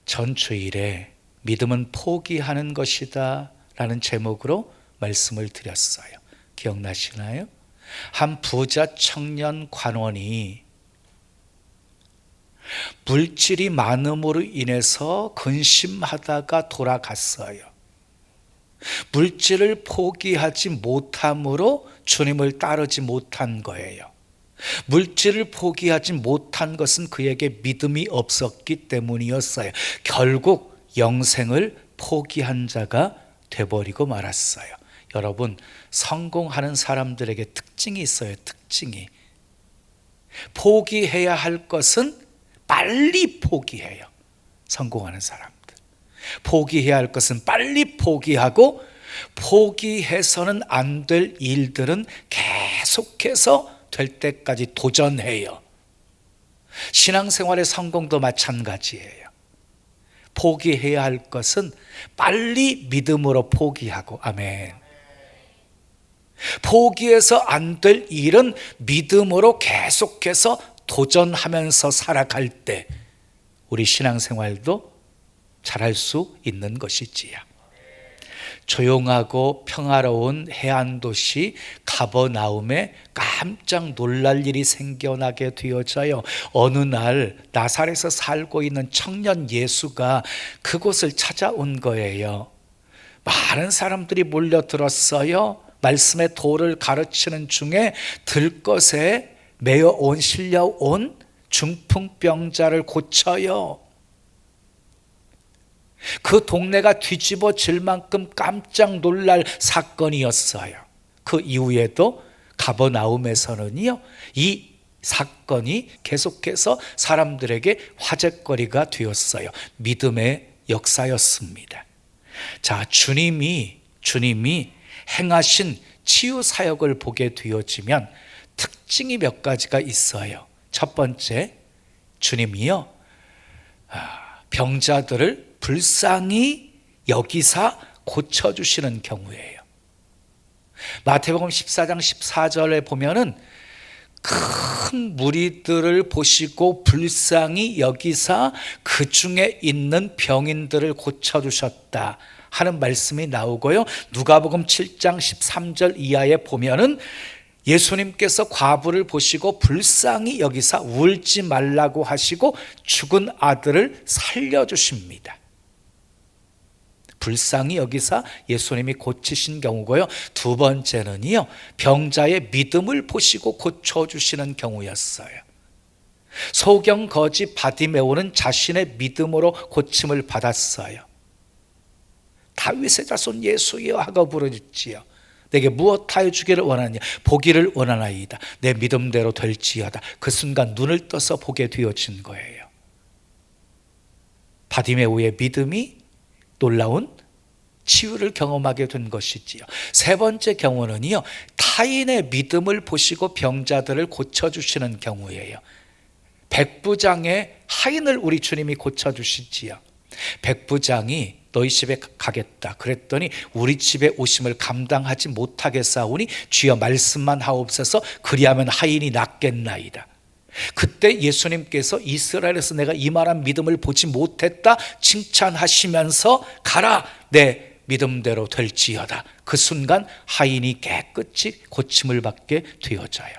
전 주일에 믿음은 포기하는 것이다 라는 제목으로 말씀을 드렸어요. 기억나시나요? 한 부자 청년 관원이 물질이 많음으로 인해서 근심하다가 돌아갔어요. 물질을 포기하지 못함으로 주님을 따르지 못한 거예요. 물질을 포기하지 못한 것은 그에게 믿음이 없었기 때문이었어요. 결국 영생을 포기한 자가 돼버리고 말았어요. 여러분, 성공하는 사람들에게 특징이 있어요. 특징이. 포기해야 할 것은 빨리 포기해요. 성공하는 사람들. 포기해야 할 것은 빨리 포기하고, 포기해서는 안 될 일들은 계속해서 될 때까지 도전해요. 신앙생활의 성공도 마찬가지예요. 포기해야 할 것은 빨리 믿음으로 포기하고, 아멘. 포기해서 안 될 일은 믿음으로 계속해서 도전하면서 살아갈 때 우리 신앙생활도 잘할 수 있는 것이지요. 조용하고 평화로운 해안도시 가버나움에 깜짝 놀랄 일이 생겨나게 되어져요. 어느 날 나사렛에서 살고 있는 청년 예수가 그곳을 찾아온 거예요. 많은 사람들이 몰려들었어요. 말씀의 도를 가르치는 중에 들것에 실려온 중풍병자를 고쳐요. 그 동네가 뒤집어질 만큼 깜짝 놀랄 사건이었어요. 그 이후에도 가버나움에서는요, 이 사건이 계속해서 사람들에게 화제거리가 되었어요. 믿음의 역사였습니다. 자, 주님이 행하신 치유 사역을 보게 되어지면 특징이 몇 가지가 있어요. 첫 번째, 주님이요, 병자들을 불쌍히 여기사 고쳐주시는 경우예요. 마태복음 14장 14절에 보면은 큰 무리들을 보시고 불쌍히 여기사 그 중에 있는 병인들을 고쳐주셨다 하는 말씀이 나오고요. 누가복음 7장 13절 이하에 보면은 예수님께서 과부를 보시고 불쌍히 여기사 울지 말라고 하시고 죽은 아들을 살려주십니다. 불쌍히 여기사 예수님이 고치신 경우고요. 두 번째는요, 병자의 믿음을 보시고 고쳐주시는 경우였어요. 소경 거지 바디메오는 자신의 믿음으로 고침을 받았어요. 다윗의 자손 예수여 하고 부르짖지요. 내게 무엇하여 주기를 원하느냐? 보기를 원하나이다. 내 믿음대로 될지어다. 그 순간 눈을 떠서 보게 되어진 거예요. 바디메오의 믿음이 놀라운 치유를 경험하게 된 것이지요. 세 번째 경우는요, 타인의 믿음을 보시고 병자들을 고쳐주시는 경우예요. 백부장의 하인을 우리 주님이 고쳐주시지요. 백부장이 너희 집에 가겠다 그랬더니 우리 집에 오심을 감당하지 못하겠사오니 주여 말씀만 하옵소서. 그리하면 하인이 낫겠나이다. 그때 예수님께서 이스라엘에서 내가 이만한 믿음을 보지 못했다 칭찬하시면서 가라 내 믿음대로 될지어다. 그 순간 하인이 깨끗이 고침을 받게 되어져요.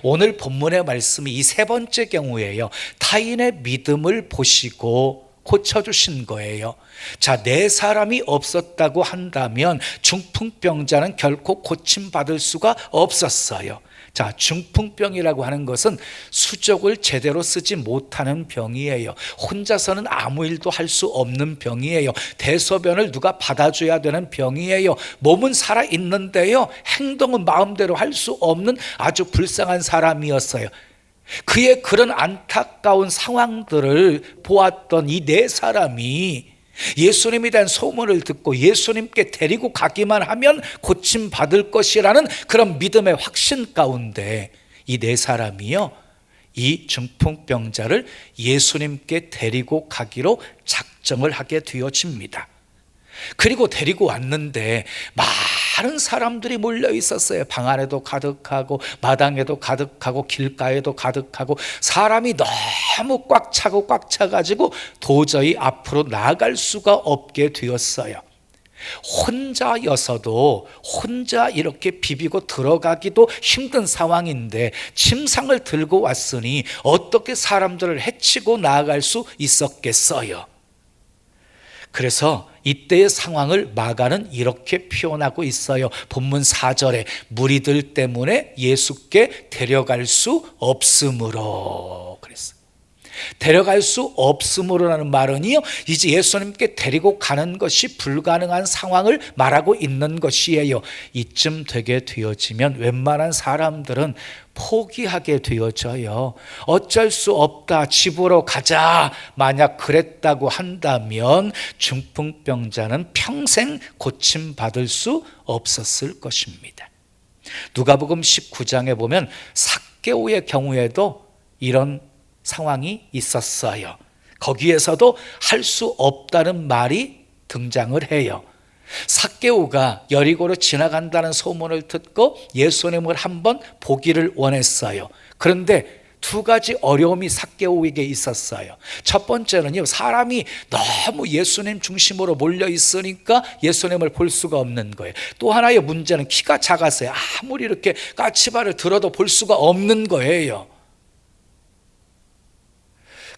오늘 본문의 말씀이 이 세 번째 경우예요. 타인의 믿음을 보시고 고쳐주신 거예요. 자, 네 사람이 없었다고 한다면 중풍병자는 결코 고침받을 수가 없었어요. 자, 중풍병이라고 하는 것은 수족을 제대로 쓰지 못하는 병이에요. 혼자서는 아무 일도 할 수 없는 병이에요. 대소변을 누가 받아줘야 되는 병이에요. 몸은 살아있는데요, 행동은 마음대로 할 수 없는 아주 불쌍한 사람이었어요. 그의 그런 안타까운 상황들을 보았던 이 네 사람이 예수님에 대한 소문을 듣고 예수님께 데리고 가기만 하면 고침받을 것이라는 그런 믿음의 확신 가운데 이 네 사람이요, 이 중풍병자를 예수님께 데리고 가기로 작정을 하게 되어집니다. 그리고 데리고 왔는데 많은 사람들이 몰려 있었어요. 방 안에도 가득하고 마당에도 가득하고 길가에도 가득하고 사람이 너무 꽉 차고 꽉 차가지고 도저히 앞으로 나아갈 수가 없게 되었어요. 혼자여서도 혼자 이렇게 비비고 들어가기도 힘든 상황인데 침상을 들고 왔으니 어떻게 사람들을 해치고 나아갈 수 있었겠어요. 그래서 이때의 상황을 마가는 이렇게 표현하고 있어요. 본문 4절에 무리들 때문에 예수께 데려갈 수 없으므로 그랬어요. 데려갈 수 없으므로라는 말은요, 이제 예수님께 데리고 가는 것이 불가능한 상황을 말하고 있는 것이에요. 이쯤 되게 되어지면 웬만한 사람들은 포기하게 되어져요. 어쩔 수 없다, 집으로 가자. 만약 그랬다고 한다면 중풍병자는 평생 고침받을 수 없었을 것입니다. 누가복음 19장에 보면 삭개오의 경우에도 이런 상황이 있었어요. 거기에서도 할 수 없다는 말이 등장을 해요. 삭개오가 여리고로 지나간다는 소문을 듣고 예수님을 한번 보기를 원했어요. 그런데 두 가지 어려움이 삭개오에게 있었어요. 첫 번째는요, 사람이 너무 예수님 중심으로 몰려 있으니까 예수님을 볼 수가 없는 거예요. 또 하나의 문제는 키가 작았어요. 아무리 이렇게 까치발을 들어도 볼 수가 없는 거예요.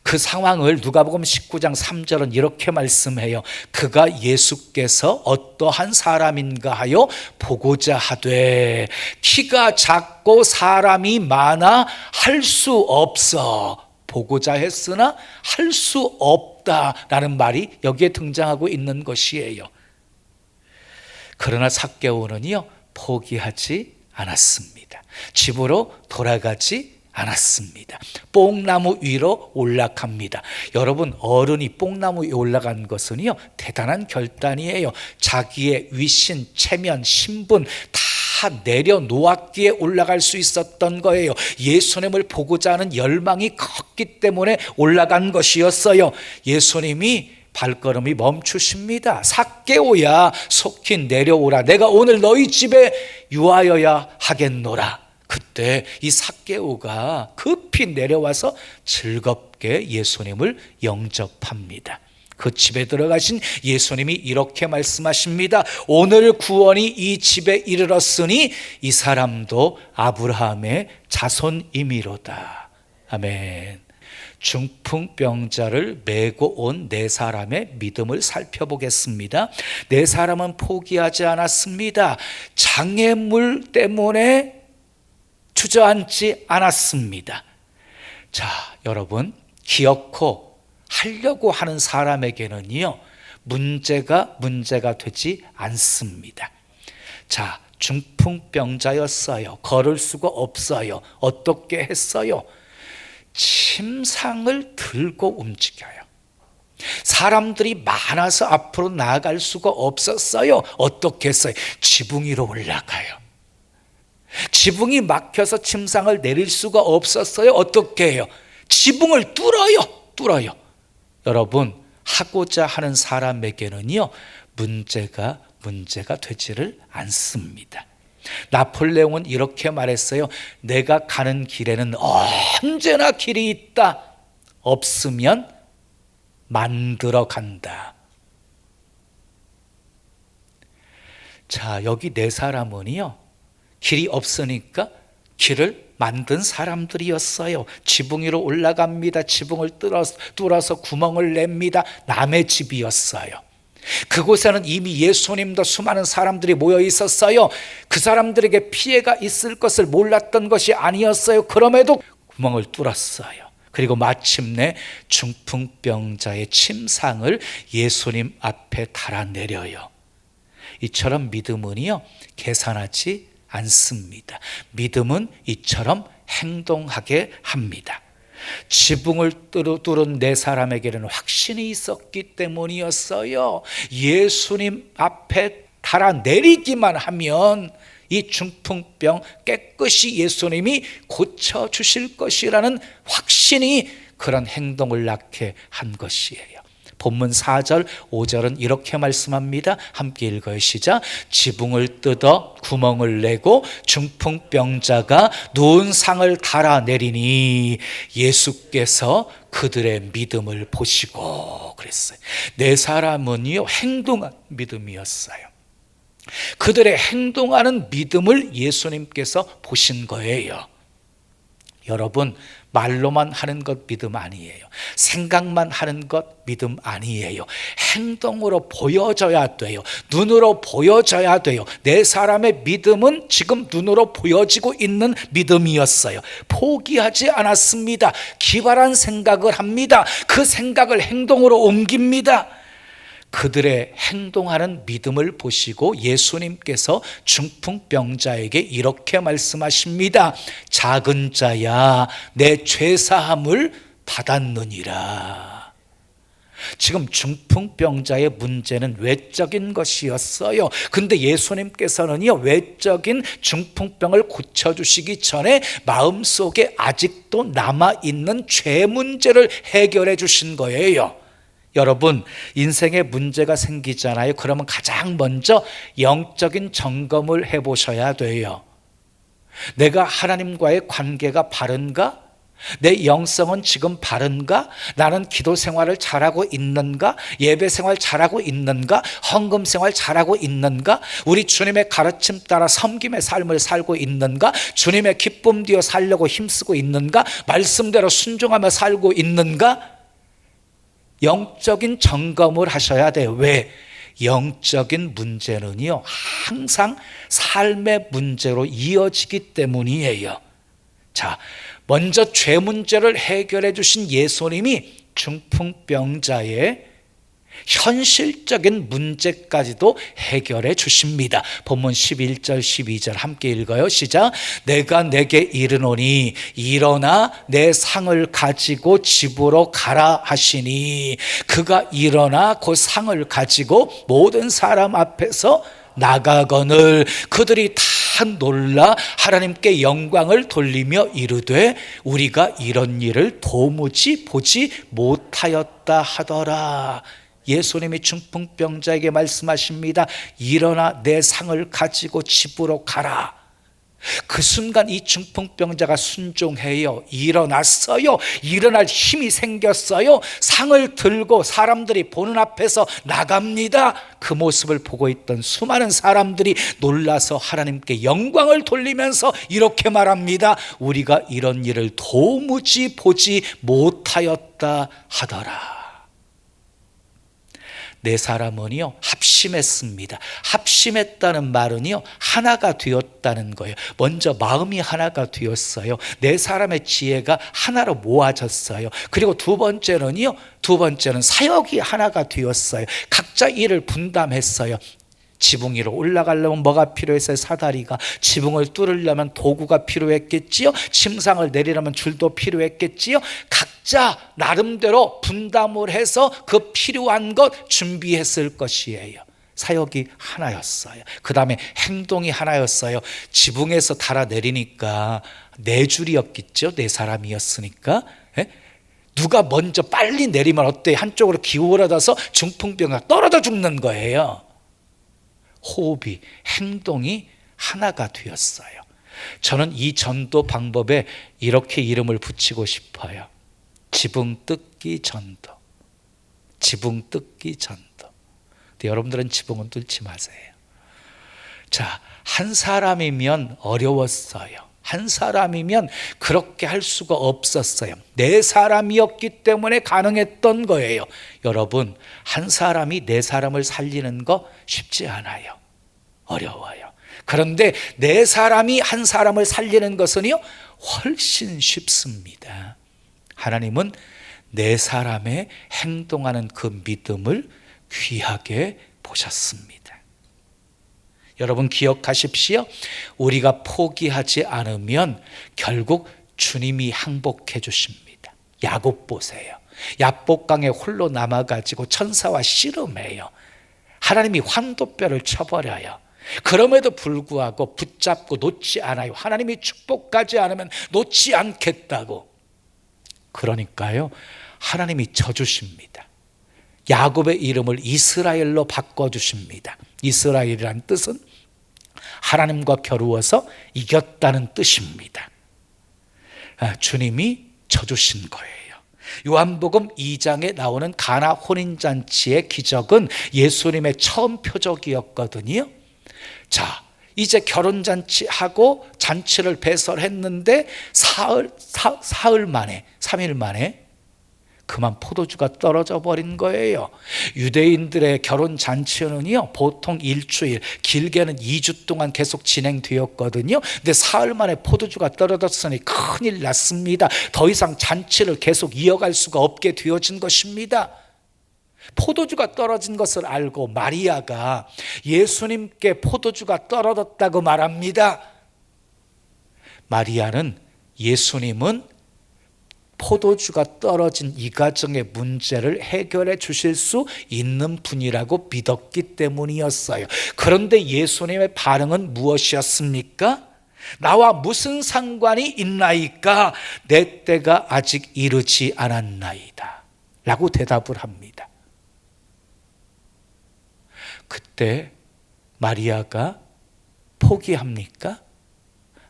그 상황을 누가복음 19장 3절은 이렇게 말씀해요. 그가 예수께서 어떠한 사람인가 하여 보고자 하되 키가 작고 사람이 많아 할 수 없어. 보고자 했으나 할 수 없다라는 말이 여기에 등장하고 있는 것이에요. 그러나 삭개오는요, 포기하지 않았습니다. 집으로 돌아가지 않았습니다. 뽕나무 위로 올라갑니다. 여러분, 어른이 뽕나무 위에 올라간 것은요, 대단한 결단이에요. 자기의 위신, 체면, 신분 다 내려놓았기에 올라갈 수 있었던 거예요. 예수님을 보고자 하는 열망이 컸기 때문에 올라간 것이었어요. 예수님이 발걸음이 멈추십니다. 삭개오야, 속히 내려오라. 내가 오늘 너희 집에 유하여야 하겠노라. 그때 이 삭개오가 급히 내려와서 즐겁게 예수님을 영접합니다. 그 집에 들어가신 예수님이 이렇게 말씀하십니다. 오늘 구원이 이 집에 이르렀으니 이 사람도 아브라함의 자손이미로다. 아멘. 중풍병자를 메고 온 네 사람의 믿음을 살펴보겠습니다. 네 사람은 포기하지 않았습니다. 장애물 때문에 주저앉지 않았습니다. 자, 여러분, 기어코 하려고 하는 사람에게는요, 문제가 되지 않습니다. 자, 중풍병자였어요. 걸을 수가 없어요. 어떻게 했어요? 침상을 들고 움직여요. 사람들이 많아서 앞으로 나아갈 수가 없었어요. 어떻게 했어요? 지붕 위로 올라가요. 지붕이 막혀서 침상을 내릴 수가 없었어요. 어떻게 해요? 지붕을 뚫어요. 여러분, 하고자 하는 사람에게는요, 문제가 되지를 않습니다. 나폴레옹은 이렇게 말했어요. 내가 가는 길에는 언제나 길이 있다. 없으면 만들어 간다. 자, 여기 네 사람은요, 길이 없으니까 길을 만든 사람들이었어요. 지붕 위로 올라갑니다. 지붕을 뚫어서 구멍을 냅니다. 남의 집이었어요. 그곳에는 이미 예수님도 수많은 사람들이 모여 있었어요. 그 사람들에게 피해가 있을 것을 몰랐던 것이 아니었어요. 그럼에도 구멍을 뚫었어요. 그리고 마침내 중풍병자의 침상을 예수님 앞에 달아내려요. 이처럼 믿음은요, 계산하지 않습니다. 믿음은 이처럼 행동하게 합니다. 지붕을 뚫은 네 사람에게는 확신이 있었기 때문이었어요. 예수님 앞에 달아내리기만 하면 이 중풍병 깨끗이 예수님이 고쳐주실 것이라는 확신이 그런 행동을 낳게 한 것이에요. 본문 4절 5절은 이렇게 말씀합니다. 함께 읽어요. 시작. 지붕을 뜯어 구멍을 내고 중풍병자가 누운 상을 달아내리니 예수께서 그들의 믿음을 보시고 그랬어요. 네 사람은요, 행동한 믿음이었어요. 그들의 행동하는 믿음을 예수님께서 보신 거예요. 여러분, 말로만 하는 것 믿음 아니에요. 생각만 하는 것 믿음 아니에요. 행동으로 보여져야 돼요. 눈으로 보여져야 돼요. 네 사람의 믿음은 지금 눈으로 보여지고 있는 믿음이었어요. 포기하지 않았습니다. 기발한 생각을 합니다. 그 생각을 행동으로 옮깁니다. 그들의 행동하는 믿음을 보시고 예수님께서 중풍병자에게 이렇게 말씀하십니다. 작은 자야, 내 죄사함을 받았느니라. 지금 중풍병자의 문제는 외적인 것이었어요. 근데 예수님께서는요, 외적인 중풍병을 고쳐주시기 전에 마음속에 아직도 남아있는 죄 문제를 해결해 주신 거예요. 여러분, 인생에 문제가 생기잖아요. 그러면 가장 먼저 영적인 점검을 해보셔야 돼요. 내가 하나님과의 관계가 바른가? 내 영성은 지금 바른가? 나는 기도 생활을 잘하고 있는가? 예배 생활 잘하고 있는가? 헌금 생활 잘하고 있는가? 우리 주님의 가르침 따라 섬김의 삶을 살고 있는가? 주님의 기쁨 뒤에 살려고 힘쓰고 있는가? 말씀대로 순종하며 살고 있는가? 영적인 점검을 하셔야 돼요. 왜? 영적인 문제는요, 항상 삶의 문제로 이어지기 때문이에요. 자, 먼저 죄 문제를 해결해 주신 예수님이 중풍병자의 현실적인 문제까지도 해결해 주십니다. 본문 11절 12절 함께 읽어요. 시작. 내가 내게 이르노니 일어나 내 상을 가지고 집으로 가라 하시니 그가 일어나 그 상을 가지고 모든 사람 앞에서 나가거늘 그들이 다 놀라 하나님께 영광을 돌리며 이르되 우리가 이런 일을 도무지 보지 못하였다 하더라. 예수님이 중풍병자에게 말씀하십니다. 일어나 내 상을 가지고 집으로 가라. 그 순간 이 중풍병자가 순종해요. 일어났어요. 일어날 힘이 생겼어요. 상을 들고 사람들이 보는 앞에서 나갑니다. 그 모습을 보고 있던 수많은 사람들이 놀라서 하나님께 영광을 돌리면서 이렇게 말합니다. 우리가 이런 일을 도무지 보지 못하였다 하더라. 네 사람은요, 합심했습니다. 합심했다는 말은요, 하나가 되었다는 거예요. 먼저 마음이 하나가 되었어요. 네 사람의 지혜가 하나로 모아졌어요. 그리고 두 번째는 사역이 하나가 되었어요. 각자 일을 분담했어요. 지붕 위로 올라가려면 뭐가 필요했어요? 사다리가. 지붕을 뚫으려면 도구가 필요했겠지요. 침상을 내리려면 줄도 필요했겠지요. 각자 나름대로 분담을 해서 그 필요한 것 준비했을 것이에요. 사역이 하나였어요. 그 다음에 행동이 하나였어요. 지붕에서 달아내리니까 네 줄이었겠죠. 네 사람이었으니까. 누가 먼저 빨리 내리면 어때요? 한쪽으로 기울어져서 중풍병자가 떨어져 죽는 거예요. 호흡이, 행동이 하나가 되었어요. 저는 이 전도 방법에 이렇게 이름을 붙이고 싶어요. 지붕 뜯기 전도. 지붕 뜯기 전도. 근데 여러분들은 지붕은 뚫지 마세요. 자, 한 사람이면 어려웠어요. 한 사람이면 그렇게 할 수가 없었어요. 네 사람이었기 때문에 가능했던 거예요. 여러분, 한 사람이 네 사람을 살리는 거 쉽지 않아요. 어려워요. 그런데 네 사람이 한 사람을 살리는 것은요, 훨씬 쉽습니다. 하나님은 네 사람의 행동하는 그 믿음을 귀하게 보셨습니다. 여러분 기억하십시오. 우리가 포기하지 않으면 결국 주님이 항복해 주십니다. 야곱 보세요. 야복강에 홀로 남아가지고 천사와 씨름해요. 하나님이 환도뼈를 쳐버려요. 그럼에도 불구하고 붙잡고 놓지 않아요. 하나님이 축복하지 않으면 놓지 않겠다고. 그러니까요, 하나님이 져주십니다. 야곱의 이름을 이스라엘로 바꿔주십니다. 이스라엘이란 뜻은 하나님과 겨루어서 이겼다는 뜻입니다. 주님이 져주신 거예요. 요한복음 2장에 나오는 가나 혼인잔치의 기적은 예수님의 처음 표적이었거든요. 자, 이제 결혼잔치하고 잔치를 배설했는데 사흘 만에, 3일 만에 그만 포도주가 떨어져 버린 거예요. 유대인들의 결혼잔치는요, 보통 일주일, 길게는 2주 동안 계속 진행되었거든요. 근데 사흘 만에 포도주가 떨어졌으니 큰일 났습니다. 더 이상 잔치를 계속 이어갈 수가 없게 되어진 것입니다. 포도주가 떨어진 것을 알고 마리아가 예수님께 포도주가 떨어졌다고 말합니다. 마리아는 예수님은 포도주가 떨어진 이 가정의 문제를 해결해 주실 수 있는 분이라고 믿었기 때문이었어요. 그런데 예수님의 반응은 무엇이었습니까? 나와 무슨 상관이 있나이까? 내 때가 아직 이르지 않았나이다 라고 대답을 합니다. 그때 마리아가 포기합니까?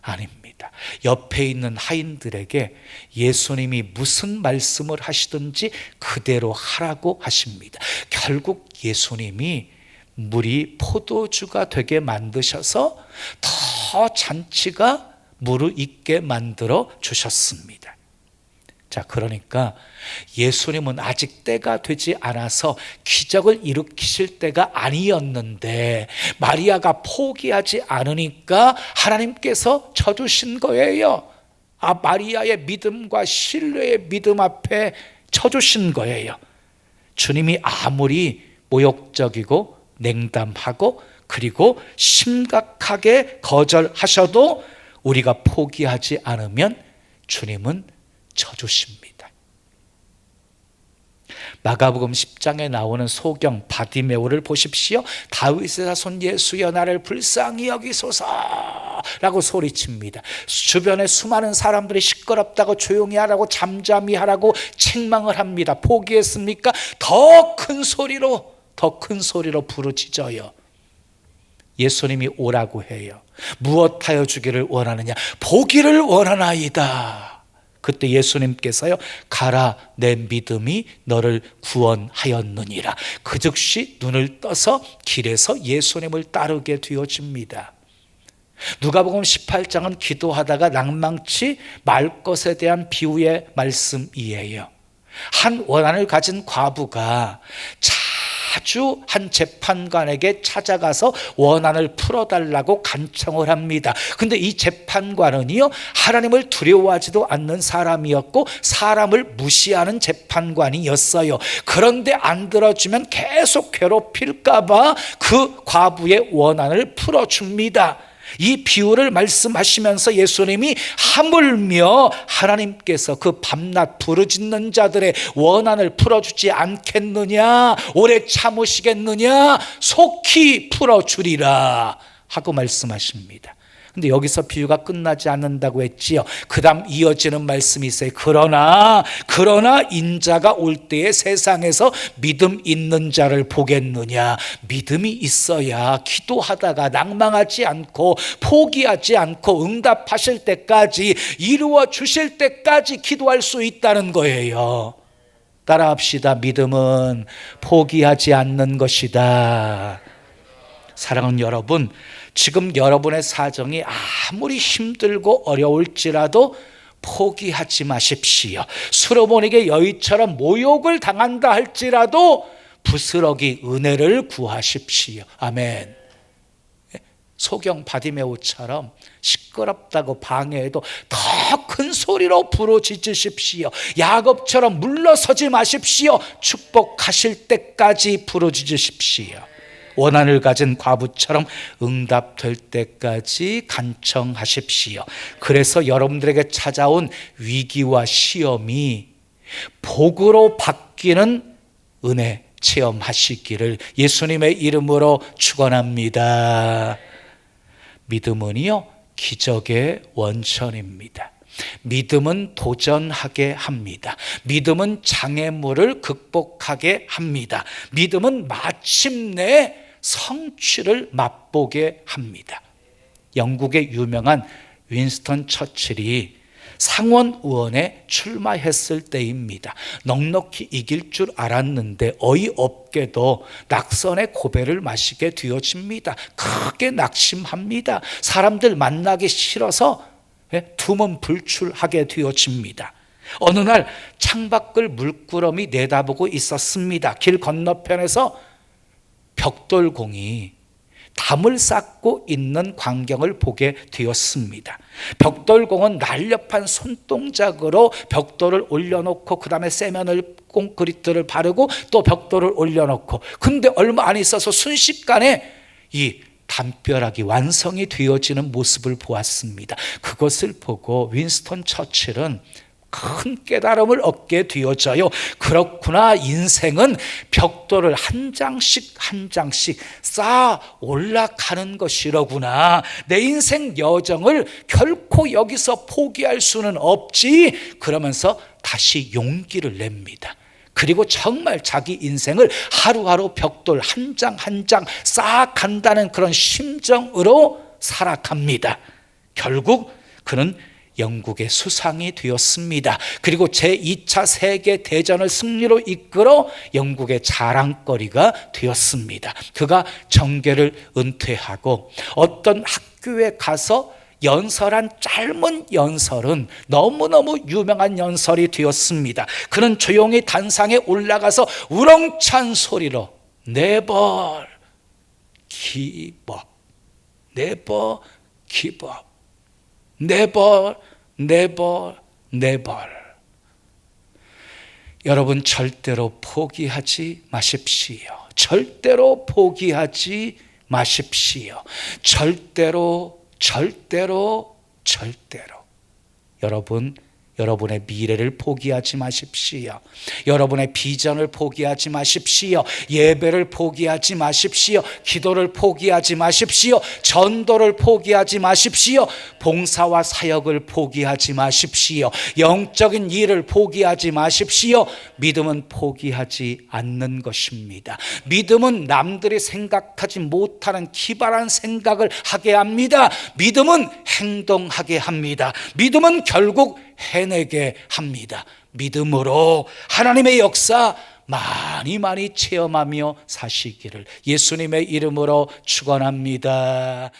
아닙니다. 옆에 있는 하인들에게 예수님이 무슨 말씀을 하시든지 그대로 하라고 하십니다. 결국 예수님이 물이 포도주가 되게 만드셔서 더 잔치가 무르익게 만들어 주셨습니다. 자, 그러니까 예수님은 아직 때가 되지 않아서 기적을 일으키실 때가 아니었는데 마리아가 포기하지 않으니까 하나님께서 쳐주신 거예요. 마리아의 믿음과 신뢰의 믿음 앞에 쳐주신 거예요. 주님이 아무리 모욕적이고 냉담하고 그리고 심각하게 거절하셔도 우리가 포기하지 않으면 주님은 쳐주십니다. 마가복음 10장에 나오는 소경 바디메오를 보십시오. 다윗의 자손 예수여 나를 불쌍히 여기소서 라고 소리칩니다. 주변에 수많은 사람들이 시끄럽다고 조용히 하라고 잠잠히 하라고 책망을 합니다. 포기했습니까? 더 큰 소리로 부르짖어요. 예수님이 오라고 해요. 무엇하여 주기를 원하느냐? 보기를 원하나이다. 그때 예수님께서요, 가라 내 믿음이 너를 구원하였느니라. 그 즉시 눈을 떠서 길에서 예수님을 따르게 되어집니다. 누가복음 18장은 기도하다가 낭망치 말 것에 대한 비유의 말씀이에요. 한 원한을 가진 과부가 자주 한 재판관에게 찾아가서 원한을 풀어달라고 간청을 합니다. 근데 이 재판관은요, 하나님을 두려워하지도 않는 사람이었고 사람을 무시하는 재판관이었어요. 그런데 안 들어주면 계속 괴롭힐까봐 그 과부의 원한을 풀어줍니다. 이 비유를 말씀하시면서 예수님이 하물며 하나님께서 그 밤낮 부르짖는 자들의 원한을 풀어주지 않겠느냐, 오래 참으시겠느냐, 속히 풀어주리라 하고 말씀하십니다. 근데 여기서 비유가 끝나지 않는다고 했지요. 그 다음 이어지는 말씀이 있어요. 그러나 인자가 올 때에 세상에서 믿음 있는 자를 보겠느냐. 믿음이 있어야 기도하다가 낭망하지 않고 포기하지 않고 응답하실 때까지, 이루어 주실 때까지 기도할 수 있다는 거예요. 따라합시다. 믿음은 포기하지 않는 것이다. 사랑하는 여러분, 지금 여러분의 사정이 아무리 힘들고 어려울지라도 포기하지 마십시오. 수로보니게 여인처럼 모욕을 당한다 할지라도 부스러기 은혜를 구하십시오. 아멘. 소경 바디메오처럼 시끄럽다고 방해해도 더 큰 소리로 부르짖으십시오. 야곱처럼 물러서지 마십시오. 축복하실 때까지 부르짖으십시오. 원한을 가진 과부처럼 응답될 때까지 간청하십시오. 그래서 여러분들에게 찾아온 위기와 시험이 복으로 바뀌는 은혜 체험하시기를 예수님의 이름으로 축원합니다. 믿음은요, 기적의 원천입니다. 믿음은 도전하게 합니다. 믿음은 장애물을 극복하게 합니다. 믿음은 마침내 성취를 맛보게 합니다. 영국의 유명한 윈스턴 처칠이 상원 의원에 출마했을 때입니다. 넉넉히 이길 줄 알았는데 어이없게도 낙선의 고배를 마시게 되어집니다. 크게 낙심합니다. 사람들 만나기 싫어서 두문불출하게 되어집니다. 어느 날 창밖을 물구름이 내다보고 있었습니다. 길 건너편에서 벽돌공이 담을 쌓고 있는 광경을 보게 되었습니다. 벽돌공은 날렵한 손동작으로 벽돌을 올려놓고 그 다음에 세면을 콘크리트를 바르고 또 벽돌을 올려놓고, 근데 얼마 안 있어서 순식간에 이 담벼락이 완성이 되어지는 모습을 보았습니다. 그것을 보고 윈스턴 처칠은 큰 깨달음을 얻게 되어져요. 그렇구나, 인생은 벽돌을 한 장씩 한 장씩 쌓아 올라가는 것이로구나. 내 인생 여정을 결코 여기서 포기할 수는 없지. 그러면서 다시 용기를 냅니다. 그리고 정말 자기 인생을 하루하루 벽돌 한 장 한 장 쌓아간다는 그런 심정으로 살아갑니다. 결국 그는 영국의 수상이 되었습니다. 그리고 제2차 세계대전을 승리로 이끌어 영국의 자랑거리가 되었습니다. 그가 정계를 은퇴하고 어떤 학교에 가서 연설한 짧은 연설은 너무너무 유명한 연설이 되었습니다. 그는 조용히 단상에 올라가서 우렁찬 소리로 Never give up, never give up, never, never, never. 여러분, 절대로 포기하지 마십시오. 절대로 포기하지 마십시오. 절대로, 절대로, 절대로. 여러분, 여러분의 미래를 포기하지 마십시오. 여러분의 비전을 포기하지 마십시오. 예배를 포기하지 마십시오. 기도를 포기하지 마십시오. 전도를 포기하지 마십시오. 봉사와 사역을 포기하지 마십시오. 영적인 일을 포기하지 마십시오. 믿음은 포기하지 않는 것입니다. 믿음은 남들이 생각하지 못하는 기발한 생각을 하게 합니다. 믿음은 행동하게 합니다. 믿음은 결국 해내게 합니다. 믿음으로 하나님의 역사 많이 많이 체험하며 사시기를 예수님의 이름으로 축원합니다.